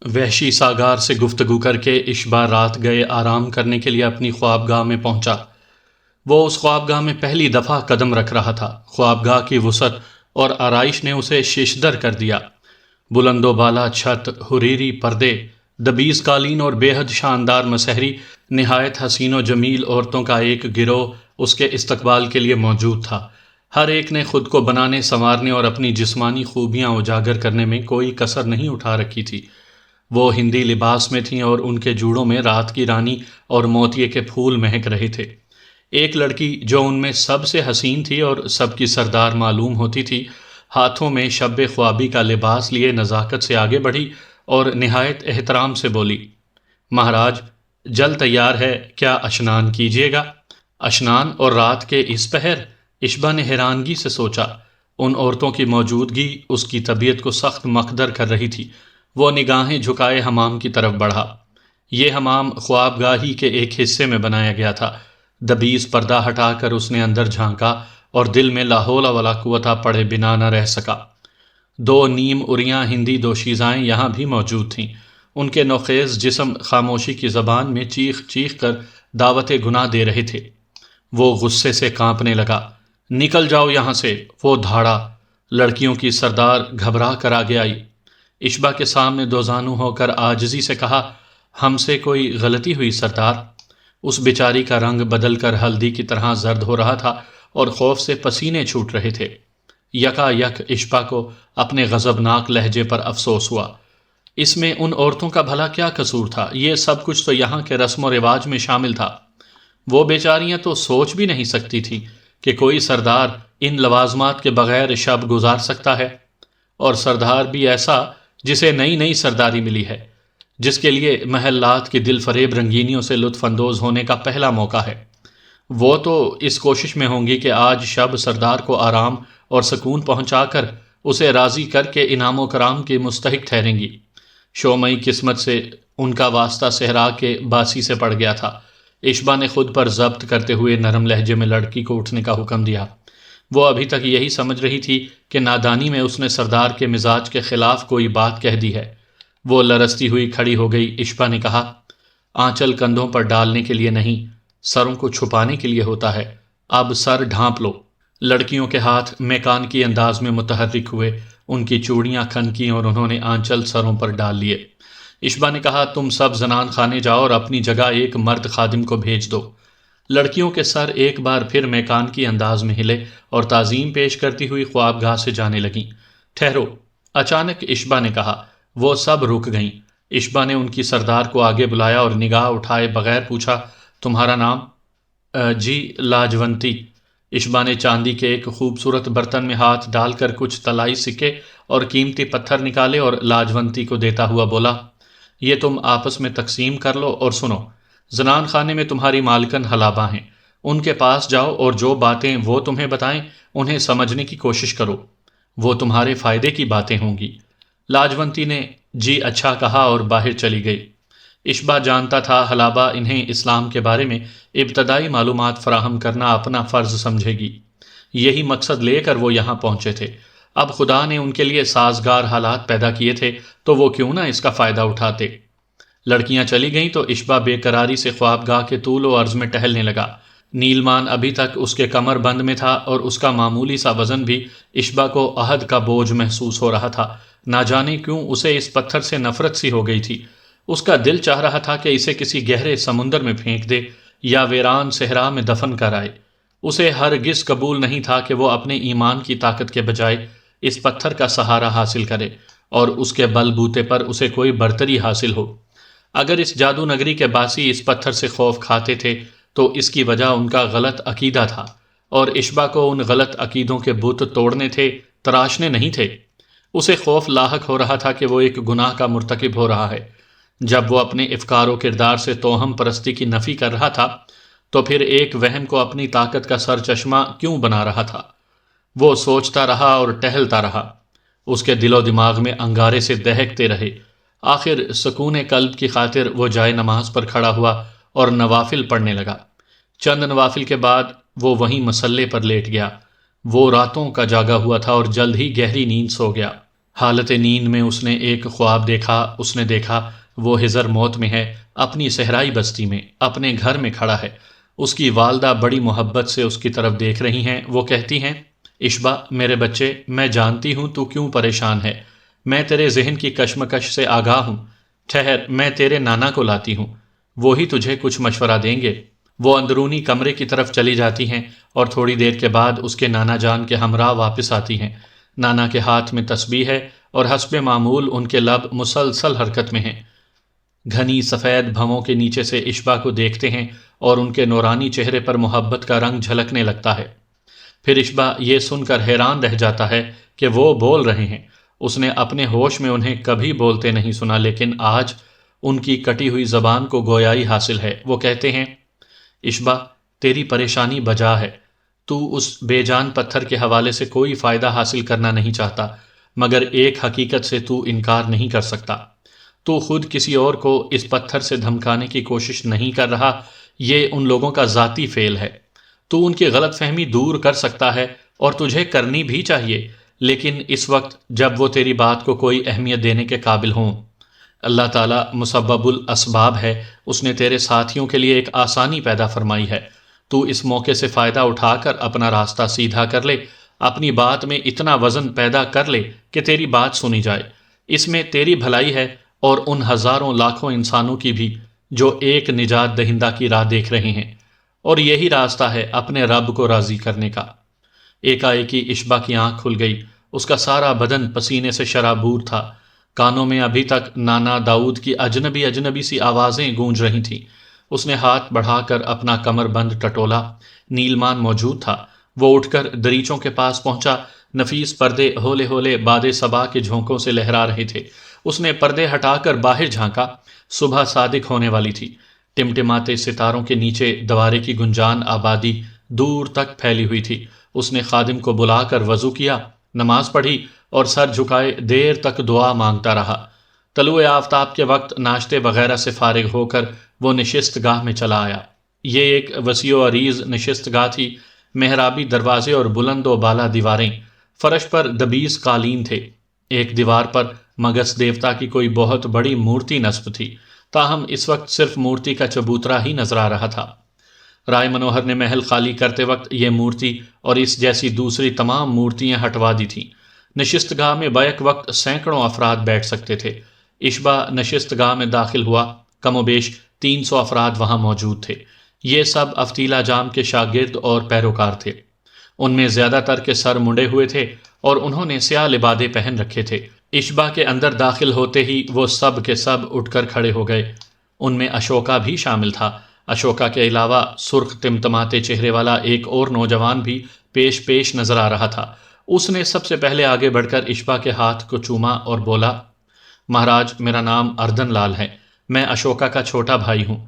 وحشی ساگار سے گفتگو کر کے اشبا رات گئے آرام کرنے کے لیے اپنی خوابگاہ میں پہنچا۔ وہ اس خوابگاہ میں پہلی دفعہ قدم رکھ رہا تھا۔ خوابگاہ کی وسعت اور آرائش نے اسے ششدر کر دیا۔ بلند و بالا چھت، حریری پردے، دبیز قالین اور بے حد شاندار مسحری، نہایت حسین و جمیل عورتوں کا ایک گروہ اس کے استقبال کے لیے موجود تھا۔ ہر ایک نے خود کو بنانے، سنوارنے اور اپنی جسمانی خوبیاں اجاگر کرنے میں کوئی کسر نہیں اٹھا رکھی تھی۔ وہ ہندی لباس میں تھیں اور ان کے جوڑوں میں رات کی رانی اور موتیے کے پھول مہک رہے تھے۔ ایک لڑکی جو ان میں سب سے حسین تھی اور سب کی سردار معلوم ہوتی تھی، ہاتھوں میں شب خوابی کا لباس لیے نزاکت سے آگے بڑھی اور نہایت احترام سے بولی، مہاراج جل تیار ہے، کیا اشنان کیجیے گا؟ اشنان اور رات کے اس پہر؟ اشبا نے حیرانگی سے سوچا۔ ان عورتوں کی موجودگی اس کی طبیعت کو سخت مخدر کر رہی تھی۔ وہ نگاہیں جھکائے حمام کی طرف بڑھا۔ یہ حمام خوابگاہی کے ایک حصے میں بنایا گیا تھا۔ دبیز پردہ ہٹا کر اس نے اندر جھانکا اور دل میں لا حول ولا قوت پڑے بنا نہ رہ سکا۔ دو نیم اریاں ہندی دوشیزائیں یہاں بھی موجود تھیں۔ ان کے نوخیز جسم خاموشی کی زبان میں چیخ چیخ کر دعوت گناہ دے رہے تھے۔ وہ غصے سے کانپنے لگا۔ نکل جاؤ یہاں سے، وہ دھاڑا۔ لڑکیوں کی سردار گھبرا کر آگے آئی۔ اشبا کے سامنے دوزانو ہو کر عاجزی سے کہا، ہم سے کوئی غلطی ہوئی سردار؟ اس بیچاری کا رنگ بدل کر ہلدی کی طرح زرد ہو رہا تھا اور خوف سے پسینے چھوٹ رہے تھے۔ یکا یک اشبا کو اپنے غضبناک لہجے پر افسوس ہوا۔ اس میں ان عورتوں کا بھلا کیا قصور تھا؟ یہ سب کچھ تو یہاں کے رسم و رواج میں شامل تھا۔ وہ بیچاریاں تو سوچ بھی نہیں سکتی تھی کہ کوئی سردار ان لوازمات کے بغیر شب گزار سکتا ہے، اور سردار بھی ایسا جسے نئی نئی سرداری ملی ہے، جس کے لیے محلات کی دل فریب رنگینیوں سے لطف اندوز ہونے کا پہلا موقع ہے۔ وہ تو اس کوشش میں ہوں گی کہ آج شب سردار کو آرام اور سکون پہنچا کر اسے راضی کر کے انعام و کرام کی مستحق ٹھہریں گی۔ شومئی قسمت سے ان کا واسطہ صحرا کے باسی سے پڑ گیا تھا۔ اشبا نے خود پر ضبط کرتے ہوئے نرم لہجے میں لڑکی کو اٹھنے کا حکم دیا۔ وہ ابھی تک یہی سمجھ رہی تھی کہ نادانی میں اس نے سردار کے مزاج کے خلاف کوئی بات کہہ دی ہے۔ وہ لرزتی ہوئی کھڑی ہو گئی۔ اشبا نے کہا، آنچل کندھوں پر ڈالنے کے لیے نہیں، سروں کو چھپانے کے لیے ہوتا ہے، اب سر ڈھانپ لو۔ لڑکیوں کے ہاتھ میکانکی انداز میں متحرک ہوئے، ان کی چوڑیاں کھنکیں اور انہوں نے آنچل سروں پر ڈال لیے۔ اشبا نے کہا، تم سب زنان خانے جاؤ اور اپنی جگہ ایک مرد خادم کو بھیج دو۔ لڑکیوں کے سر ایک بار پھر میکانکی انداز میں ہلے اور تعظیم پیش کرتی ہوئی خوابگاہ سے جانے لگیں۔ ٹھہرو، اچانک اشبا نے کہا۔ وہ سب رک گئیں۔ اشبا نے ان کی سردار کو آگے بلایا اور نگاہ اٹھائے بغیر پوچھا، تمہارا نام؟ جی لاجونتی۔ اشبا نے چاندی کے ایک خوبصورت برتن میں ہاتھ ڈال کر کچھ طلائی سکے اور قیمتی پتھر نکالے اور لاجونتی کو دیتا ہوا بولا، یہ تم آپس میں تقسیم کر لو، اور سنو، زنان خانے میں تمہاری مالکن حلابہ ہیں، ان کے پاس جاؤ اور جو باتیں وہ تمہیں بتائیں انہیں سمجھنے کی کوشش کرو، وہ تمہارے فائدے کی باتیں ہوں گی۔ لاجونتی نے جی اچھا کہا اور باہر چلی گئی۔ اشبا جانتا تھا حلابہ انہیں اسلام کے بارے میں ابتدائی معلومات فراہم کرنا اپنا فرض سمجھے گی۔ یہی مقصد لے کر وہ یہاں پہنچے تھے۔ اب خدا نے ان کے لیے سازگار حالات پیدا کیے تھے تو وہ کیوں نہ اس کا فائدہ اٹھاتے۔ لڑکیاں چلی گئیں تو اشبا بے قراری سے خوابگاہ کے طول و عرض میں ٹہلنے لگا۔ نیلمان ابھی تک اس کے کمر بند میں تھا اور اس کا معمولی سا وزن بھی اشبا کو عہد کا بوجھ محسوس ہو رہا تھا۔ نہ جانے کیوں اسے اس پتھر سے نفرت سی ہو گئی تھی۔ اس کا دل چاہ رہا تھا کہ اسے کسی گہرے سمندر میں پھینک دے یا ویران صحرا میں دفن کر آئے۔ اسے ہرگز قبول نہیں تھا کہ وہ اپنے ایمان کی طاقت کے بجائے اس پتھر کا سہارا حاصل کرے اور اس کے بل بوتے پر اسے کوئی برتری حاصل ہو۔ اگر اس جادو نگری کے باسی اس پتھر سے خوف کھاتے تھے تو اس کی وجہ ان کا غلط عقیدہ تھا، اور اشبا کو ان غلط عقیدوں کے بت توڑنے تھے، تراشنے نہیں تھے۔ اسے خوف لاحق ہو رہا تھا کہ وہ ایک گناہ کا مرتکب ہو رہا ہے۔ جب وہ اپنے افکار و کردار سے توہم پرستی کی نفی کر رہا تھا تو پھر ایک وہم کو اپنی طاقت کا سرچشمہ کیوں بنا رہا تھا؟ وہ سوچتا رہا اور ٹہلتا رہا۔ اس کے دل و دماغ میں انگارے سے دہکتے رہے۔ آخر سکون قلب کی خاطر وہ جائے نماز پر کھڑا ہوا اور نوافل پڑھنے لگا۔ چند نوافل کے بعد وہ وہیں مصلے پر لیٹ گیا۔ وہ راتوں کا جاگا ہوا تھا اور جلد ہی گہری نیند سو گیا۔ حالت نیند میں اس نے ایک خواب دیکھا۔ اس نے دیکھا وہ حضر موت میں ہے، اپنی صحرائی بستی میں اپنے گھر میں کھڑا ہے۔ اس کی والدہ بڑی محبت سے اس کی طرف دیکھ رہی ہیں۔ وہ کہتی ہیں، اشبا میرے بچے، میں جانتی ہوں تو کیوں پریشان ہے، میں تیرے ذہن کی کشمکش سے آگاہ ہوں۔ ٹھہر، میں تیرے نانا کو لاتی ہوں، وہی تجھے کچھ مشورہ دیں گے۔ وہ اندرونی کمرے کی طرف چلی جاتی ہیں اور تھوڑی دیر کے بعد اس کے نانا جان کے ہمراہ واپس آتی ہیں۔ نانا کے ہاتھ میں تسبیح ہے اور حسب معمول ان کے لب مسلسل حرکت میں ہیں۔ گھنی سفید بھووں کے نیچے سے اشبا کو دیکھتے ہیں اور ان کے نورانی چہرے پر محبت کا رنگ جھلکنے لگتا ہے۔ پھر اشبا یہ سن کر حیران رہ جاتا ہے کہ وہ بول رہے ہیں۔ اس نے اپنے ہوش میں انہیں کبھی بولتے نہیں سنا، لیکن آج ان کی کٹی ہوئی زبان کو گویائی حاصل ہے۔ وہ کہتے ہیں، اشبا تیری پریشانی بجا ہے، تو اس بے جان پتھر کے حوالے سے کوئی فائدہ حاصل کرنا نہیں چاہتا، مگر ایک حقیقت سے تو انکار نہیں کر سکتا۔ تو خود کسی اور کو اس پتھر سے دھمکانے کی کوشش نہیں کر رہا، یہ ان لوگوں کا ذاتی فعل ہے۔ تو ان کی غلط فہمی دور کر سکتا ہے اور تجھے کرنی بھی چاہیے، لیکن اس وقت جب وہ تیری بات کو کوئی اہمیت دینے کے قابل ہوں۔ اللہ تعالیٰ مسبب الاسباب ہے، اس نے تیرے ساتھیوں کے لیے ایک آسانی پیدا فرمائی ہے۔ تو اس موقع سے فائدہ اٹھا کر اپنا راستہ سیدھا کر لے، اپنی بات میں اتنا وزن پیدا کر لے کہ تیری بات سنی جائے۔ اس میں تیری بھلائی ہے اور ان ہزاروں لاکھوں انسانوں کی بھی جو ایک نجات دہندہ کی راہ دیکھ رہے ہیں، اور یہی راستہ ہے اپنے رب کو راضی کرنے کا۔ ایکا-ایکی اشبا کی آنکھ کھل گئی، اس کا سارا بدن پسینے سے شرابور تھا۔ کانوں میں ابھی تک نانا داؤد کی اجنبی اجنبی سی آوازیں گونج رہی تھیں۔ اس نے ہاتھ بڑھا کر اپنا کمر بند ٹٹولا۔ نیلمان موجود تھا۔ وہ اٹھ کر دریچوں کے پاس پہنچا۔ نفیس پردے ہولے ہولے باد صبا کے جھونکوں سے لہرا رہے تھے۔ اس نے پردے ہٹا کر باہر جھانکا۔ صبح صادق ہونے والی تھی۔ ٹمٹماتے ستاروں کے نیچے دوارے کی گنجان آبادی دور تک پھیلی ہوئی تھی۔ اس نے خادم کو بلا کر وضو کیا، نماز پڑھی اور سر جھکائے دیر تک دعا مانگتا رہا۔ طلوع آفتاب کے وقت ناشتے وغیرہ سے فارغ ہو کر وہ نشست گاہ میں چلا آیا۔ یہ ایک وسیع و عریض نشست گاہ تھی۔ محرابی دروازے اور بلند و بالا دیواریں، فرش پر دبیز قالین تھے۔ ایک دیوار پر مگس دیوتا کی کوئی بہت بڑی مورتی نصب تھی، تاہم اس وقت صرف مورتی کا چبوترا ہی نظر آ رہا تھا۔ رائے منوہر نے محل خالی کرتے وقت یہ مورتی اور اس جیسی دوسری تمام مورتیاں ہٹوا دی تھیں۔ نشست گاہ میں بیک وقت سینکڑوں افراد بیٹھ سکتے تھے۔ اشبا نشست گاہ میں داخل ہوا۔ کم و بیش 300 افراد وہاں موجود تھے۔ یہ سب افتیلا جام کے شاگرد اور پیروکار تھے۔ ان میں زیادہ تر کے سر منڈے ہوئے تھے اور انہوں نے سیاہ لبادے پہن رکھے تھے۔ اشبا کے اندر داخل ہوتے ہی وہ سب کے سب اٹھ کر کھڑے ہو گئے۔ ان میں اشوکا بھی شامل تھا۔ اشوکا کے علاوہ سرخ تمتماتے چہرے والا ایک اور نوجوان بھی پیش پیش نظر آ رہا تھا۔ اس نے سب سے پہلے آگے بڑھ کر اشبا کے ہاتھ کو چوما اور بولا، مہاراج میرا نام اردن لال ہے، میں اشوکا کا چھوٹا بھائی ہوں۔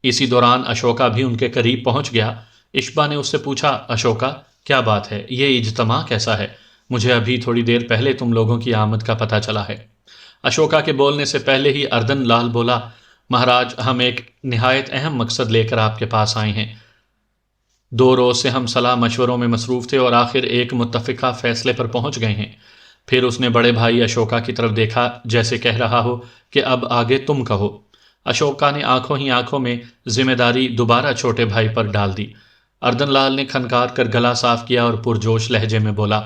اسی دوران اشوکا بھی ان کے قریب پہنچ گیا۔ اشبا نے اس سے پوچھا، اشوکا کیا بات ہے، یہ اجتماع کیسا ہے؟ مجھے ابھی تھوڑی دیر پہلے تم لوگوں کی آمد کا پتہ چلا ہے۔ اشوکا کے بولنے سے پہلے ہی اردن لال بولا، مہاراج ہم ایک نہایت اہم مقصد لے کر آپ کے پاس آئے ہیں۔ 2 روز سے ہم صلاح مشوروں میں مصروف تھے اور آخر ایک متفقہ فیصلے پر پہنچ گئے ہیں۔ پھر اس نے بڑے بھائی اشوکا کی طرف دیکھا جیسے کہہ رہا ہو کہ اب آگے تم کہو۔ اشوکا نے آنکھوں ہی آنکھوں میں ذمہ داری دوبارہ چھوٹے بھائی پر ڈال دی۔ اردن لال نے کھنکار کر گلا صاف کیا اور پرجوش لہجے میں بولا،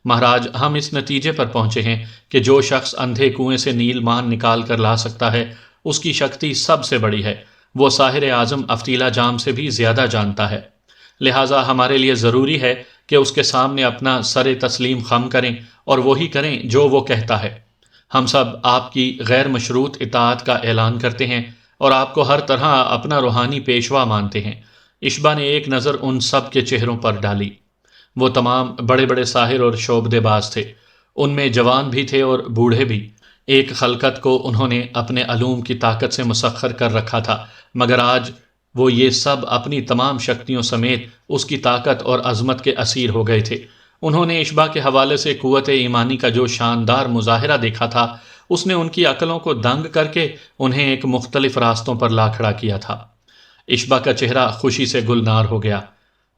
مہاراج ہم اس نتیجے پر پہنچے ہیں کہ جو شخص اندھے کنویں سے نیل مان نکال کر لا سکتا ہے اس کی شکتی سب سے بڑی ہے، وہ ساحر اعظم افتیلا جام سے بھی زیادہ جانتا ہے، لہٰذا ہمارے لیے ضروری ہے کہ اس کے سامنے اپنا سر تسلیم خم کریں اور وہی کریں جو وہ کہتا ہے۔ ہم سب آپ کی غیر مشروط اطاعت کا اعلان کرتے ہیں اور آپ کو ہر طرح اپنا روحانی پیشوا مانتے ہیں۔ اشبا نے ایک نظر ان سب کے چہروں پر ڈالی۔ وہ تمام بڑے بڑے ساحر اور شعبدے باز تھے، ان میں جوان بھی تھے اور بوڑھے بھی۔ ایک خلقت کو انہوں نے اپنے علوم کی طاقت سے مسخر کر رکھا تھا، مگر آج وہ یہ سب اپنی تمام شکتیوں سمیت اس کی طاقت اور عظمت کے اسیر ہو گئے تھے۔ انہوں نے اشبا کے حوالے سے قوت ایمانی کا جو شاندار مظاہرہ دیکھا تھا، اس نے ان کی عقلوں کو دنگ کر کے انہیں ایک مختلف راستوں پر لا کھڑا کیا تھا۔ اشبا کا چہرہ خوشی سے گلنار ہو گیا۔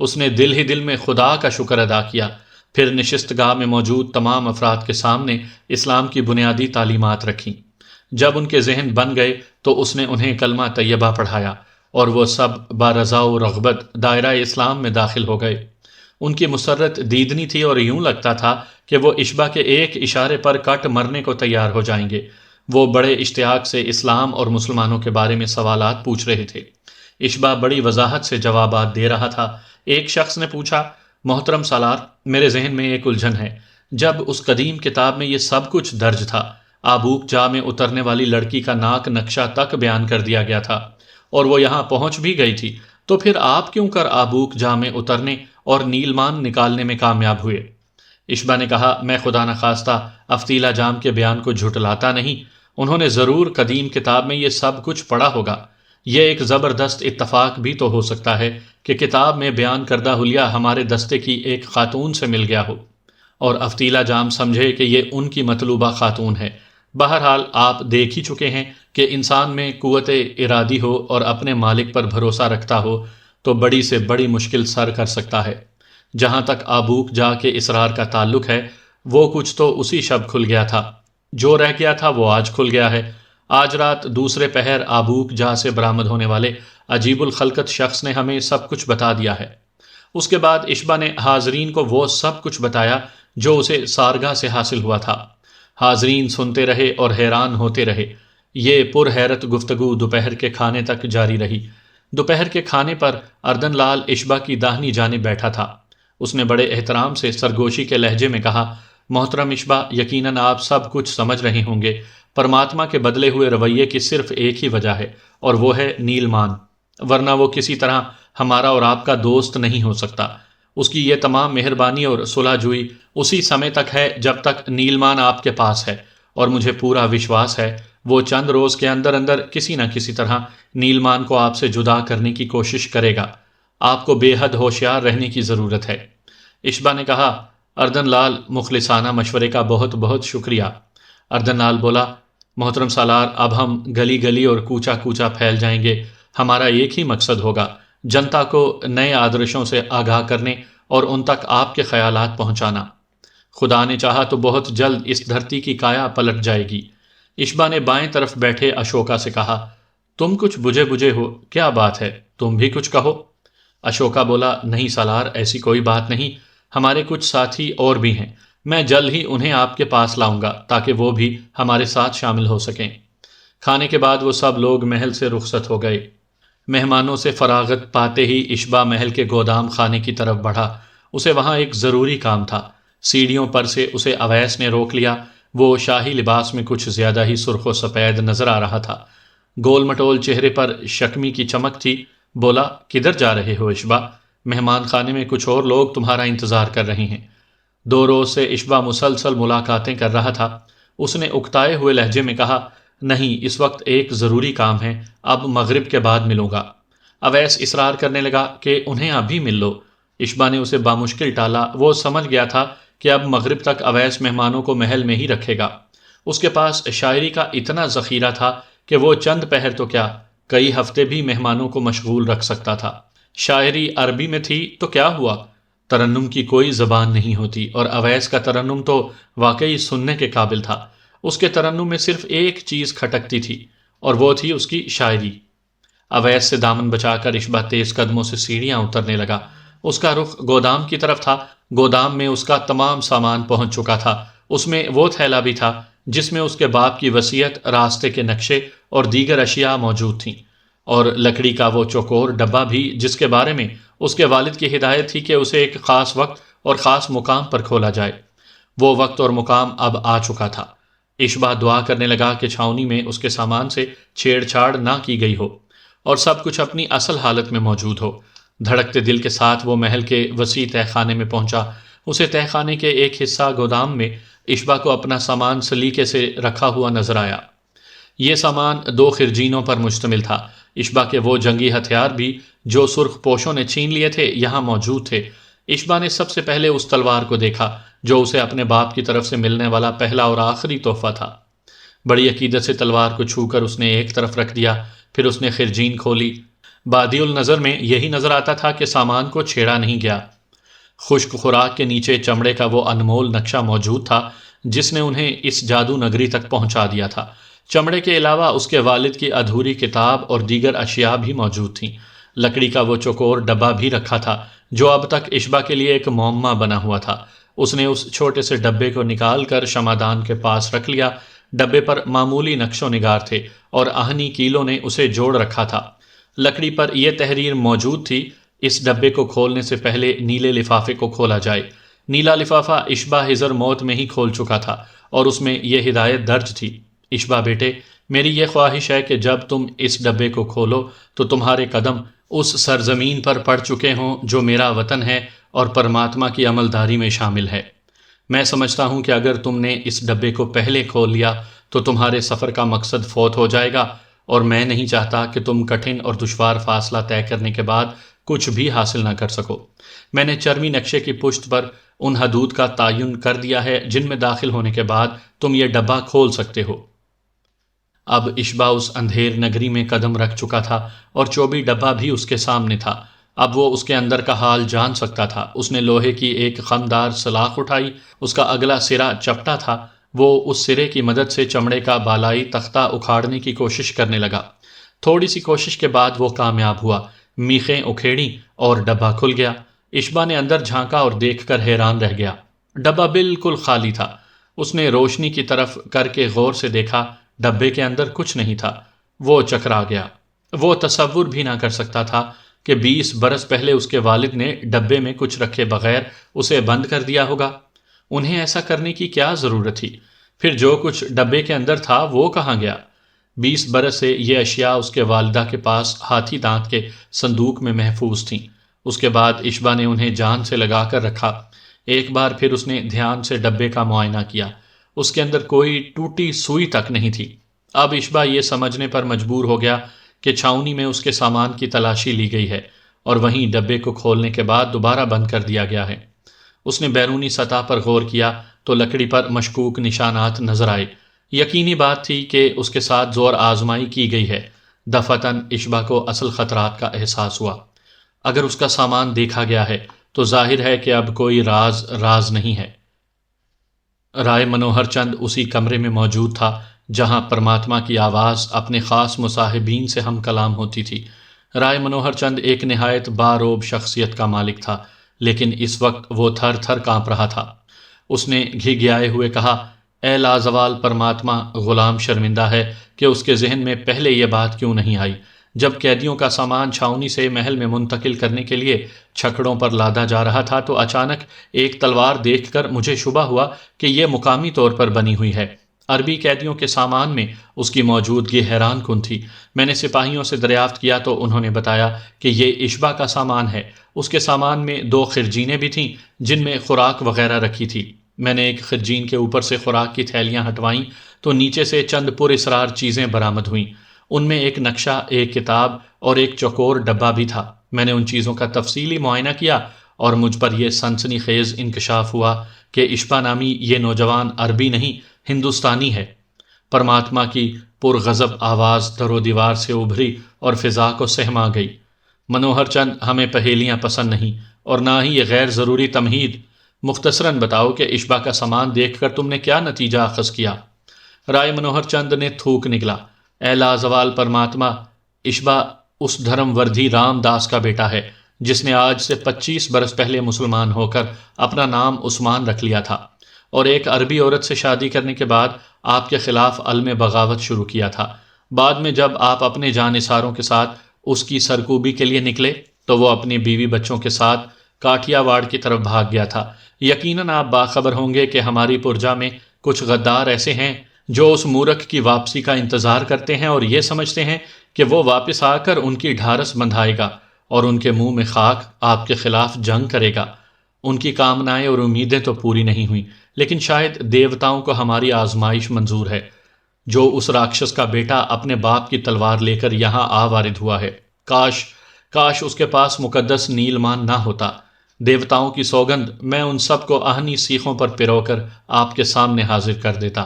اس نے دل ہی دل میں خدا کا شکر ادا کیا۔ پھر نشست گاہ میں موجود تمام افراد کے سامنے اسلام کی بنیادی تعلیمات رکھیں۔ جب ان کے ذہن بن گئے تو اس نے انہیں کلمہ طیبہ پڑھایا اور وہ سب بارضا و رغبت دائرہ اسلام میں داخل ہو گئے۔ ان کی مسرت دیدنی تھی اور یوں لگتا تھا کہ وہ اشبا کے ایک اشارے پر کٹ مرنے کو تیار ہو جائیں گے۔ وہ بڑے اشتیاق سے اسلام اور مسلمانوں کے بارے میں سوالات پوچھ رہے تھے۔ اشبا بڑی وضاحت سے جوابات دے رہا تھا۔ ایک شخص نے پوچھا، محترم سالار، میرے ذہن میں ایک الجھن ہے۔ جب اس قدیم کتاب میں یہ سب کچھ درج تھا، آبوک جا میں اترنے والی لڑکی کا ناک نقشہ تک بیان کر دیا گیا تھا اور وہ یہاں پہنچ بھی گئی تھی، تو پھر آپ کیوں کر آبوک جا میں اترنے اور نیلمان نکالنے میں کامیاب ہوئے؟ اشبا نے کہا، میں خدا نخواستہ افتیلا جام کے بیان کو جھٹلاتا نہیں، انہوں نے ضرور قدیم کتاب میں یہ سب کچھ پڑھا ہوگا۔ یہ ایک زبردست اتفاق بھی تو ہو سکتا ہے کہ کتاب میں بیان کردہ حلیہ ہمارے دستے کی ایک خاتون سے مل گیا ہو اور افتیلا جام سمجھے کہ یہ ان کی مطلوبہ خاتون ہے۔ بہرحال آپ دیکھ ہی چکے ہیں کہ انسان میں قوت ارادی ہو اور اپنے مالک پر بھروسہ رکھتا ہو تو بڑی سے بڑی مشکل سر کر سکتا ہے۔ جہاں تک آبوک جا کے اسرار کا تعلق ہے، وہ کچھ تو اسی شب کھل گیا تھا، جو رہ گیا تھا وہ آج کھل گیا ہے۔ آج رات دوسرے پہر آبوک جا سے برآمد ہونے والے عجیب الخلقت شخص نے ہمیں سب کچھ بتا دیا ہے۔ اس کے بعد اشبا نے حاضرین کو وہ سب کچھ بتایا جو اسے سارگاہ سے حاصل ہوا تھا۔ حاضرین سنتے رہے اور حیران ہوتے رہے۔ یہ پر حیرت گفتگو دوپہر کے کھانے تک جاری رہی۔ دوپہر کے کھانے پر اردن لال اشبا کی داہنی جانب بیٹھا تھا۔ اس نے بڑے احترام سے سرگوشی کے لہجے میں کہا، محترم اشبا، یقیناً آپ سب کچھ سمجھ رہے ہوں گے۔ پرماتما کے بدلے ہوئے رویے کی صرف ایک ہی وجہ ہے اور وہ ہے نیلمان، ورنہ وہ کسی طرح ہمارا اور آپ کا دوست نہیں ہو سکتا۔ اس کی یہ تمام مہربانی اور صلح جوئی اسی سمے تک ہے جب تک نیلمان آپ کے پاس ہے، اور مجھے پورا وشواس ہے وہ چند روز کے اندر اندر کسی نہ کسی طرح نیلمان کو آپ سے جدا کرنے کی کوشش کرے گا۔ آپ کو بے حد ہوشیار رہنے کی ضرورت ہے۔ اشبا نے کہا، اردن لال، مخلصانہ مشورے کا بہت بہت شکریہ۔ اردن لال بولا، محترم سالار، اب ہم گلی گلی اور کوچا کوچا پھیل جائیں گے۔ ہمارا ایک ہی مقصد ہوگا، جنتا کو نئے آدرشوں سے آگاہ کرنے اور ان تک آپ کے خیالات پہنچانا۔ خدا نے چاہا تو بہت جلد اس دھرتی کی کایا پلٹ جائے گی۔ اشبا نے بائیں طرف بیٹھے اشوکا سے کہا، تم کچھ بجھے بجھے ہو، کیا بات ہے؟ تم بھی کچھ کہو۔ اشوکا بولا، نہیں سالار، ایسی کوئی بات نہیں، ہمارے کچھ ساتھی اور بھی ہیں، میں جلد ہی انہیں آپ کے پاس لاؤں گا تاکہ وہ بھی ہمارے ساتھ شامل ہو سکیں۔ کھانے کے بعد وہ سب لوگ محل سے رخصت ہو گئے۔ مہمانوں سے فراغت پاتے ہی اشبا محل کے گودام خانے کی طرف بڑھا۔ اسے وہاں ایک ضروری کام تھا۔ سیڑھیوں پر سے اسے اویس نے روک لیا۔ وہ شاہی لباس میں کچھ زیادہ ہی سرخ و سفید نظر آ رہا تھا۔ گول مٹول چہرے پر شکمی کی چمک تھی۔ بولا، کدھر جا رہے ہو اشبا؟ مہمان خانے میں کچھ اور لوگ تمہارا انتظار کر رہے ہیں۔ 2 روز سے اشبا مسلسل ملاقاتیں کر رہا تھا۔ اس نے اکتائے ہوئے لہجے میں کہا، نہیں، اس وقت ایک ضروری کام ہے، اب مغرب کے بعد ملوں گا۔ اویس اصرار کرنے لگا کہ انہیں ابھی مل لو۔ اشبا نے اسے بامشکل ٹالا۔ وہ سمجھ گیا تھا کہ اب مغرب تک اویس مہمانوں کو محل میں ہی رکھے گا۔ اس کے پاس شاعری کا اتنا ذخیرہ تھا کہ وہ چند پہر تو کیا، کئی ہفتے بھی مہمانوں کو مشغول رکھ سکتا تھا۔ شاعری عربی میں تھی تو کیا ہوا؟ ترنم کی کوئی زبان نہیں ہوتی، اور اویس کا ترنم تو واقعی سننے کے قابل تھا۔ اس کے ترنم میں صرف ایک چیز کھٹکتی تھی، اور وہ تھی اس کی شاعری۔ اویس سے دامن بچا کر اشبا تیز قدموں سے سیڑھیاں اترنے لگا۔ اس کا رخ گودام کی طرف تھا۔ گودام میں اس کا تمام سامان پہنچ چکا تھا۔ اس میں وہ تھیلا بھی تھا جس میں اس کے باپ کی وصیت، راستے کے نقشے اور دیگر اشیاء موجود تھیں، اور لکڑی کا وہ چوکور ڈبہ بھی جس کے بارے میں اس کے والد کی ہدایت تھی کہ اسے ایک خاص وقت اور خاص مقام پر کھولا جائے۔ وہ وقت اور مقام اب آ چکا تھا۔ اشبا دعا کرنے لگا کہ چھاؤنی میں اس کے سامان سے چھیڑ چھاڑ نہ کی گئی ہو اور سب کچھ اپنی اصل حالت میں موجود ہو۔ دھڑکتے دل کے ساتھ وہ محل کے وسیع تہہ خانے میں پہنچا۔ اسے تہہ خانے کے ایک حصہ گودام میں اشبا کو اپنا سامان سلیقے سے رکھا ہوا نظر آیا۔ یہ سامان 2 خرجینوں پر مشتمل تھا۔ اشبا کے وہ جنگی ہتھیار بھی جو سرخ پوشوں نے چھین لیے تھے یہاں موجود تھے۔ اشبا نے سب سے پہلے اس تلوار کو دیکھا جو اسے اپنے باپ کی طرف سے ملنے والا پہلا اور آخری تحفہ تھا۔ بڑی عقیدت سے تلوار کو چھو کر اس نے ایک طرف رکھ دیا، پھر اس نے خرجین کھولی۔ بادی النظر میں یہی نظر آتا تھا کہ سامان کو چھیڑا نہیں گیا۔ خشک خوراک کے نیچے چمڑے کا وہ انمول نقشہ موجود تھا جس نے انہیں اس جادو نگری تک پہنچا دیا تھا۔ چمڑے کے علاوہ اس کے والد کی ادھوری کتاب اور دیگر اشیاء بھی موجود تھیں۔ لکڑی کا وہ چوکور ڈبہ بھی رکھا تھا جو اب تک اشبا کے لیے ایک معمہ بنا ہوا تھا۔ اس نے اس چھوٹے سے ڈبے کو نکال کر شمعدان کے پاس رکھ لیا۔ ڈبے پر معمولی نقش و نگار تھے اور آہنی کیلوں نے اسے جوڑ رکھا تھا۔ لکڑی پر یہ تحریر موجود تھی: اس ڈبے کو کھولنے سے پہلے نیلے لفافے کو کھولا جائے۔ نیلا لفافہ اشبا حضر موت میں ہی کھول چکا تھا اور اس میں یہ ہدایت درج تھی: اشبا بیٹے، میری یہ خواہش ہے کہ جب تم اس ڈبے کو کھولو تو تمہارے قدم اس سرزمین پر پڑ چکے ہوں جو میرا وطن ہے اور پرماتما کی عملداری میں شامل ہے۔ میں سمجھتا ہوں کہ اگر تم نے اس ڈبے کو پہلے کھول لیا تو تمہارے سفر کا مقصد فوت ہو جائے گا، اور میں نہیں چاہتا کہ تم کٹھن اور دشوار فاصلہ طے کرنے کے بعد کچھ بھی حاصل نہ کر سکو۔ میں نے چرمی نقشے کی پشت پر ان حدود کا تعین کر دیا ہے جن میں داخل ہونے کے بعد تم یہ ڈبہ کھول سکتے ہو۔ اب اشبا اس اندھیر نگری میں قدم رکھ چکا تھا اور چوبی ڈبہ بھی اس کے سامنے تھا۔ اب وہ اس کے اندر کا حال جان سکتا تھا۔ اس نے لوہے کی ایک خمدار سلاخ اٹھائی، اس کا اگلا سرا چپٹا تھا۔ وہ اس سرے کی مدد سے چمڑے کا بالائی تختہ اکھاڑنے کی کوشش کرنے لگا۔ تھوڑی سی کوشش کے بعد وہ کامیاب ہوا، میخیں اکھیڑیں اور ڈبہ کھل گیا۔ اشبا نے اندر جھانکا اور دیکھ کر حیران رہ گیا۔ ڈبہ بالکل خالی تھا۔ اس نے روشنی کی طرف کر کے غور سے دیکھا، ڈبے کے اندر کچھ نہیں تھا۔ وہ چکرا گیا۔ وہ تصور بھی نہ کر سکتا تھا کہ 20 برس پہلے اس کے والد نے ڈبے میں کچھ رکھے بغیر اسے بند کر دیا ہوگا۔ انہیں ایسا کرنے کی کیا ضرورت تھی؟ پھر جو کچھ ڈبے کے اندر تھا وہ کہاں گیا؟ 20 برس سے یہ اشیاء اس کے والدہ کے پاس ہاتھی دانت کے صندوق میں محفوظ تھیں۔ اس کے بعد اشبا نے انہیں جان سے لگا کر رکھا۔ ایک بار پھر اس نے دھیان سے ڈبے کا معائنہ کیا۔ اس کے اندر کوئی ٹوٹی سوئی تک نہیں تھی۔ اب اشبا یہ سمجھنے پر مجبور ہو گیا کہ چھاؤنی میں اس کے سامان کی تلاشی لی گئی ہے اور وہیں ڈبے کو کھولنے کے بعد دوبارہ بند کر دیا گیا ہے۔ اس نے بیرونی سطح پر غور کیا تو لکڑی پر مشکوک نشانات نظر آئے۔ یقینی بات تھی کہ اس کے ساتھ زور آزمائی کی گئی ہے۔ دفعتاً اشبا کو اصل خطرات کا احساس ہوا۔ اگر اس کا سامان دیکھا گیا ہے تو ظاہر ہے کہ اب کوئی راز نہیں ہے۔ رائے منوہر چند اسی کمرے میں موجود تھا جہاں پرماتما کی آواز اپنے خاص مصاحبین سے ہم کلام ہوتی تھی۔ رائے منوہر چند ایک نہایت باروب شخصیت کا مالک تھا، لیکن اس وقت وہ تھر تھر کانپ رہا تھا۔ اس نے گھگیائے ہوئے کہا: اے لازوال پرماتما، غلام شرمندہ ہے کہ اس کے ذہن میں پہلے یہ بات کیوں نہیں آئی۔ جب قیدیوں کا سامان چھاؤنی سے محل میں منتقل کرنے کے لیے چھکڑوں پر لادا جا رہا تھا تو اچانک ایک تلوار دیکھ کر مجھے شبہ ہوا کہ یہ مقامی طور پر بنی ہوئی ہے۔ عربی قیدیوں کے سامان میں اس کی موجودگی حیران کن تھی۔ میں نے سپاہیوں سے دریافت کیا تو انہوں نے بتایا کہ یہ اشبا کا سامان ہے۔ اس کے سامان میں 2 خرجینیں بھی تھیں جن میں خوراک وغیرہ رکھی تھی۔ میں نے ایک خرجین کے اوپر سے خوراک کی تھیلیاں ہٹوائیں تو نیچے سے چند پر اسرار چیزیں برآمد ہوئیں۔ ان میں ایک نقشہ، ایک کتاب اور ایک چوکور ڈبہ بھی تھا۔ میں نے ان چیزوں کا تفصیلی معائنہ کیا اور مجھ پر یہ سنسنی خیز انکشاف ہوا کہ اشبا نامی یہ نوجوان عربی نہیں، ہندوستانی ہے۔ پرماتما کی پرغضب آواز در و دیوار سے ابھری اور فضا کو سہما گئی: منوہر چند، ہمیں پہیلیاں پسند نہیں اور نہ ہی یہ غیر ضروری تمہید۔ مختصراً بتاؤ کہ اشبا کا سامان دیکھ کر تم نے کیا نتیجہ اخذ کیا؟ رائے منوہر چند نے تھوک نکلا: اے لازوال پرماتما، اشبا اس دھرم وردھی رام داس کا بیٹا ہے جس نے آج سے 25 برس پہلے مسلمان ہو کر اپنا نام عثمان رکھ لیا تھا اور ایک عربی عورت سے شادی کرنے کے بعد آپ کے خلاف علم بغاوت شروع کیا تھا۔ بعد میں جب آپ اپنے جانثاروں کے ساتھ اس کی سرکوبی کے لیے نکلے تو وہ اپنی بیوی بچوں کے ساتھ کاٹیا واڑ کی طرف بھاگ گیا تھا۔ یقیناً آپ باخبر ہوں گے کہ ہماری پرجا میں کچھ غدار ایسے ہیں جو اس مورخ کی واپسی کا انتظار کرتے ہیں اور یہ سمجھتے ہیں کہ وہ واپس آ کر ان کی ڈھارس بندھائے گا اور ان کے منہ میں خاک آپ کے خلاف جنگ کرے گا۔ ان کی کامنائیں اور امیدیں تو پوری نہیں ہوئیں، لیکن شاید دیوتاؤں کو ہماری آزمائش منظور ہے۔ جو اس راکشس کا بیٹا اپنے باپ کی تلوار لے کر یہاں آ وارد ہوا ہے، کاش اس کے پاس مقدس نیلمان نہ ہوتا۔ دیوتاؤں کی سوگند، میں ان سب کو آہنی سیخوں پر پرو کر آپ کے سامنے حاضر کر دیتا۔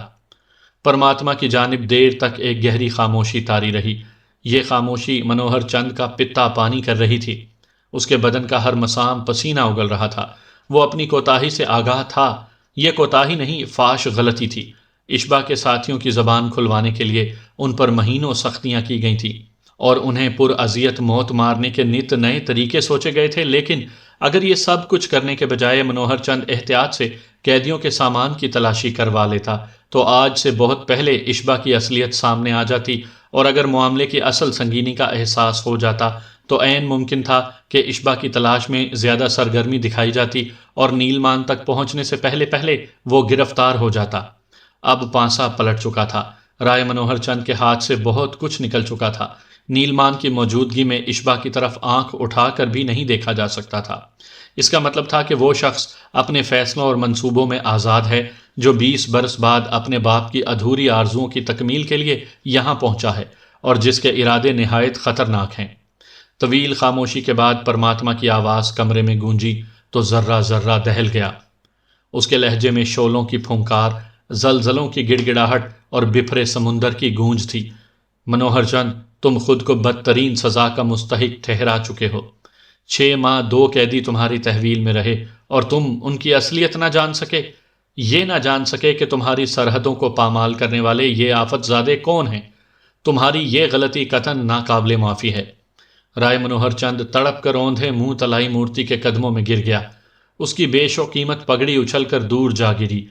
پرماتما کی جانب دیر تک ایک گہری خاموشی طاری رہی۔ یہ خاموشی منوہر چند کا پتا پانی کر رہی تھی۔ اس کے بدن کا ہر مسام پسینہ اگل رہا تھا۔ وہ اپنی کوتاہی سے آگاہ تھا۔ یہ کوتاہی نہیں، فاش غلطی تھی۔ اشبا کے ساتھیوں کی زبان کھلوانے کے لیے ان پر مہینوں سختیاں کی گئی تھیں اور انہیں پر اذیت موت مارنے کے نت نئے طریقے سوچے گئے تھے، لیکن اگر یہ سب کچھ کرنے کے بجائے منوہر چند احتیاط سے قیدیوں کے سامان کی تلاشی کروا لیتا تو آج سے بہت پہلے اشبا کی اصلیت سامنے آ جاتی، اور اگر معاملے کی اصل سنگینی کا احساس ہو جاتا تو عین ممکن تھا کہ اشبا کی تلاش میں زیادہ سرگرمی دکھائی جاتی اور نیلمان تک پہنچنے سے پہلے پہلے وہ گرفتار ہو جاتا۔ اب پانسا پلٹ چکا تھا۔ رائے منوہر چند کے ہاتھ سے بہت کچھ نکل چکا تھا۔ نیلمان کی موجودگی میں اشبا کی طرف آنکھ اٹھا کر بھی نہیں دیکھا جا سکتا تھا۔ اس کا مطلب تھا کہ وہ شخص اپنے فیصلوں اور منصوبوں میں آزاد ہے، جو 20 برس بعد اپنے باپ کی ادھوری آرزوؤں کی تکمیل کے لیے یہاں پہنچا ہے اور جس کے ارادے نہایت خطرناک ہیں۔ طویل خاموشی کے بعد پرماتما کی آواز کمرے میں گونجی تو ذرہ ذرہ دہل گیا۔ اس کے لہجے میں شعلوں کی پھونکار، زلزلوں کی گڑ گڑاہٹ اور بپھرے سمندر کی گونج تھی۔ منوہر چند، تم خود کو بدترین سزا کا مستحق ٹھہرا چکے ہو۔ 6 ماہ 2 قیدی تمہاری تحویل میں رہے اور تم ان کی اصلیت نہ جان سکے، یہ نہ جان سکے کہ تمہاری سرحدوں کو پامال کرنے والے یہ آفت زادے کون ہیں۔ تمہاری یہ غلطی قطعاً ناقابل معافی ہے۔ رائے منوہر چند تڑپ کر اوندھے منہ تلائی مورتی کے قدموں میں گر گیا۔ اس کی بیش و قیمت پگڑی اچھل کر دور جا گری۔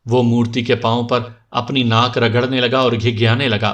وہ مورتی کے پاؤں پر اپنی ناک رگڑنے لگا اور گھگیانے لگا۔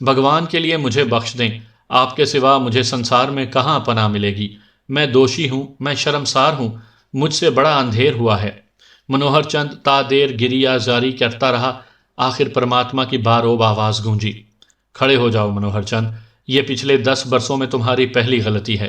بھگوان کے لیے مجھے بخش دیں، آپ کے سوا مجھے سنسار میں کہاں پناہ ملے گی۔ میں دوشی ہوں، میں شرمسار ہوں، مجھ سے بڑا اندھیر ہوا ہے۔ منوہر چند تا دیر گریہ جاری کرتا رہا۔ آخر پرماتما کی باروب آواز گونجی، کھڑے ہو جاؤ منوہر چند، یہ پچھلے 10 برسوں میں تمہاری پہلی غلطی ہے،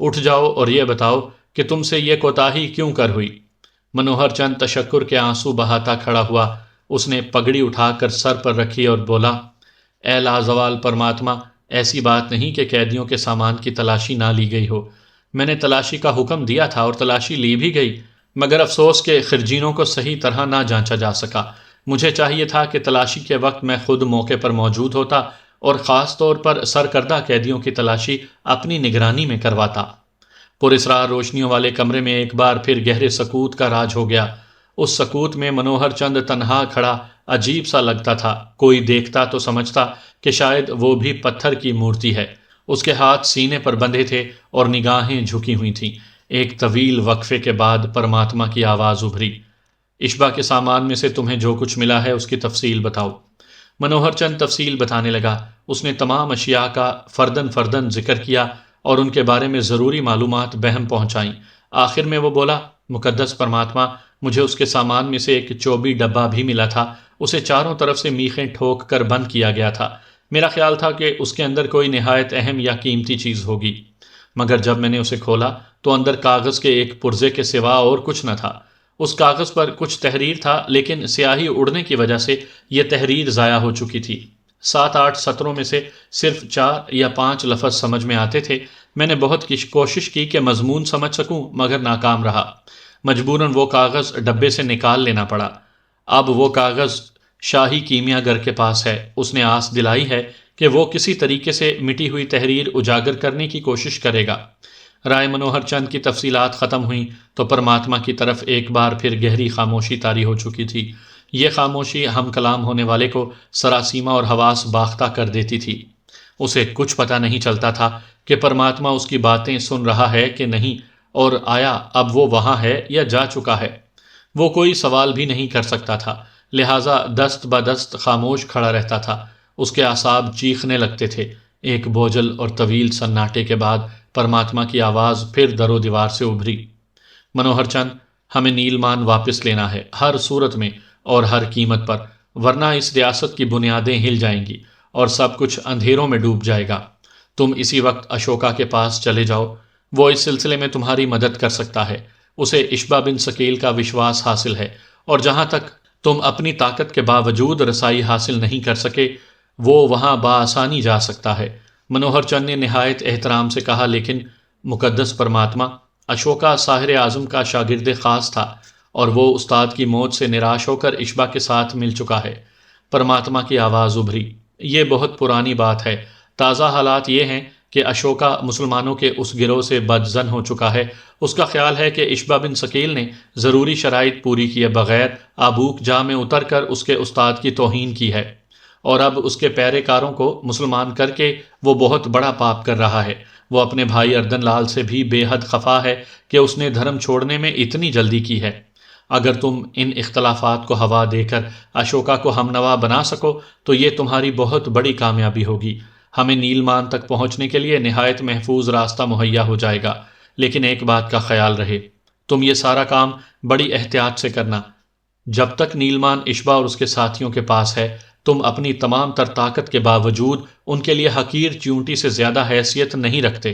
اٹھ جاؤ اور یہ بتاؤ کہ تم سے یہ کوتاہی کیوں کر ہوئی۔ منوہر چند تشکر کے آنسو بہاتا کھڑا ہوا۔ اس نے پگڑی اٹھا کر سر پر رکھی اور بولا، اے لازوال پرماتما، ایسی بات نہیں کہ قیدیوں کے سامان کی تلاشی نہ لی گئی ہو۔ میں نے تلاشی کا حکم دیا تھا اور تلاشی لی بھی گئی، مگر افسوس کہ خرجینوں کو صحیح طرح نہ جانچا جا سکا۔ مجھے چاہیے تھا کہ تلاشی کے وقت میں خود موقع پر موجود ہوتا اور خاص طور پر سرکردہ قیدیوں کی تلاشی اپنی نگرانی میں کرواتا۔ پراسرار روشنیوں والے کمرے میں ایک بار پھر گہرے سکوت کا راج ہو گیا۔ اس سکوت میں منوہر چند تنہا کھڑا عجیب سا لگتا تھا۔ کوئی دیکھتا تو سمجھتا کہ شاید وہ بھی پتھر کی مورتی ہے۔ اس کے ہاتھ سینے پر بندھے تھے اور نگاہیں جھکی ہوئی تھیں۔ ایک طویل وقفے کے بعد پرماتما کی آواز ابھری، اشبا کے سامان میں سے تمہیں جو کچھ ملا ہے اس کی تفصیل بتاؤ۔ منوہر چند تفصیل بتانے لگا۔ اس نے تمام اشیاء کا فردن فردن ذکر کیا اور ان کے بارے میں ضروری معلومات بہم پہنچائیں۔ آخر میں وہ بولا، مقدس پرماتما، مجھے اس کے سامان میں سے ایک چوبی ڈبہ بھی ملا تھا۔ اسے چاروں طرف سے میخیں ٹھوک کر بند کیا گیا تھا۔ میرا خیال تھا کہ اس کے اندر کوئی نہایت اہم یا قیمتی چیز ہوگی، مگر جب میں نے اسے کھولا تو اندر کاغذ کے ایک پرزے کے سوا اور کچھ نہ تھا۔ اس کاغذ پر کچھ تحریر تھا، لیکن سیاہی اڑنے کی وجہ سے یہ تحریر ضائع ہو چکی تھی۔ 7-8 سطروں میں سے صرف 4 یا 5 لفظ سمجھ میں آتے تھے۔ میں نے بہت کوشش کی کہ مضمون سمجھ سکوں، مگر ناکام رہا۔ مجبوراً وہ کاغذ ڈبے سے نکال لینا پڑا۔ اب وہ کاغذ شاہی کیمیا گر کے پاس ہے۔ اس نے آس دلائی ہے کہ وہ کسی طریقے سے مٹی ہوئی تحریر اجاگر کرنے کی کوشش کرے گا۔ رائے منوہر چند کی تفصیلات ختم ہوئیں تو پرماتما کی طرف ایک بار پھر گہری خاموشی طاری ہو چکی تھی۔ یہ خاموشی ہم کلام ہونے والے کو سراسیمہ اور حواس باختہ کر دیتی تھی۔ اسے کچھ پتہ نہیں چلتا تھا کہ پرماتما اس کی باتیں سن رہا ہے کہ نہیں، اور آیا اب وہ وہاں ہے یا جا چکا ہے۔ وہ کوئی سوال بھی نہیں کر سکتا تھا، لہٰذا دست بدست خاموش کھڑا رہتا تھا۔ اس کے اعصاب چیخنے لگتے تھے۔ ایک بوجھل اور طویل سناٹے کے بعد پرماتما کی آواز پھر در و دیوار سے ابھری، منوہر چند، ہمیں نیلمان واپس لینا ہے، ہر صورت میں اور ہر قیمت پر، ورنہ اس ریاست کی بنیادیں ہل جائیں گی اور سب کچھ اندھیروں میں ڈوب جائے گا۔ تم اسی وقت اشوکا کے پاس چلے جاؤ، وہ اس سلسلے میں تمہاری مدد کر سکتا ہے۔ اسے اشبا بن ثقیل کا وشواس حاصل ہے، اور جہاں تک تم اپنی طاقت کے باوجود رسائی حاصل نہیں کر سکے، وہ وہاں بآسانی جا سکتا ہے۔ منوہر چند نے نہایت احترام سے کہا، لیکن مقدس پرماتما، اشوکا ساحر اعظم کا شاگرد خاص تھا اور وہ استاد کی موت سے نراش ہو کر اشبا کے ساتھ مل چکا ہے۔ پرماتما کی آواز ابھری، یہ بہت پرانی بات ہے۔ تازہ حالات یہ ہیں کہ اشوکا مسلمانوں کے اس گروہ سے بدظن ہو چکا ہے، اس کا خیال ہے کہ اشبا بن ثقیل نے ضروری شرائط پوری کیے بغیر آبوک جا میں اتر کر اس کے استاد کی توہین کی ہے، اور اب اس کے پیرےکاروں کو مسلمان کر کے وہ بہت بڑا پاپ کر رہا ہے۔ وہ اپنے بھائی اردن لال سے بھی بے حد خفا ہے کہ اس نے دھرم چھوڑنے میں اتنی جلدی کی ہے۔ اگر تم ان اختلافات کو ہوا دے کر اشوکا کو ہم نوا بنا سکو تو یہ تمہاری بہت بڑی کامیابی ہوگی۔ ہمیں نیلمان تک پہنچنے کے لیے نہایت محفوظ راستہ مہیا ہو جائے گا، لیکن ایک بات کا خیال رہے، تم یہ سارا کام بڑی احتیاط سے کرنا۔ جب تک نیلمان اشبا اور اس کے ساتھیوں کے پاس ہے، تم اپنی تمام تر طاقت کے باوجود ان کے لیے حقیر چیونٹی سے زیادہ حیثیت نہیں رکھتے۔